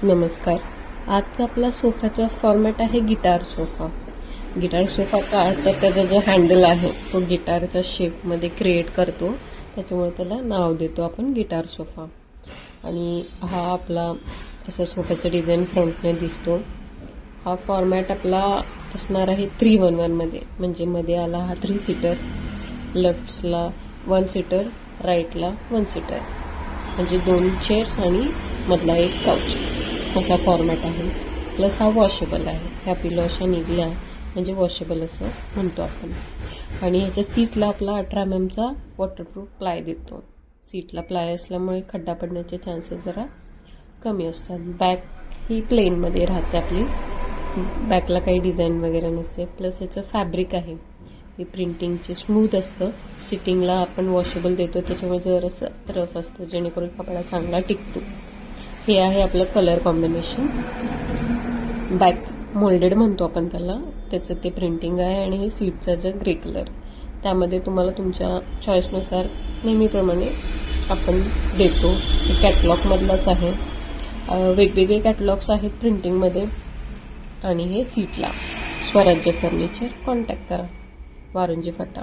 नमस्कार. आजचा आपला सोफ्याचा फॉर्मॅट आहे गिटार सोफा. गिटार सोफा का तर त्याचा जो हँडल आहे तो गिटारच्या शेपमध्ये क्रिएट करतो, त्याच्यामुळे त्याला नाव देतो आपण गिटार सोफा. आणि हा आपला असा सोफ्याचा डिझाईन फ्रंटने दिसतो. हा फॉर्मॅट आपला असणार आहे 3-1-1 मध्ये, म्हणजे मध्ये आला हा 3 सीटर, लेफ्टला 1 सीटर, राईटला 1 सीटर, म्हणजे 2 चेअर्स आणि मधला एक काउच, असा फॉर्मॅट आहे. प्लस हा वॉशेबल आहे. ह्या पिलो अशा निघल्या म्हणजे वॉशेबल असं म्हणतो आपण. आणि ह्याच्या सीटला आपला 18 mm चा वॉटरप्रूफ प्लाय देतो. सीटला प्लाय असल्यामुळे खड्डा पडण्याचे चान्सेस जरा कमी असतात. बॅक ही प्लेनमध्ये राहते आपली, बॅकला काही डिझाईन वगैरे नसते. प्लस याचं फॅब्रिक आहे हे प्रिंटिंगचे स्मूथ असतं. सिटिंगला आपण वॉशेबल देतो, त्याच्यामुळे जरासं रफ असतं, जेणेकरून कपडा चांगला टिकतो. हे आहे आपलं कलर कॉम्बिनेशन. बॅक मोल्डेड म्हणतो आपण त्याला, त्याचं ते प्रिंटिंग आहे. आणि हे सीटचा जो ग्रे कलर, त्यामध्ये तुम्हाला तुमच्या चॉईसनुसार नेहमीप्रमाणे आपण देतो. हे कॅटलॉगमधलाच आहे. वेगवेगळे कॅटलॉग्स आहेत प्रिंटिंगमध्ये. आणि हे सीटला स्वराज्य फर्निचर, कॉन्टॅक्ट करा, वारंजी फाटा.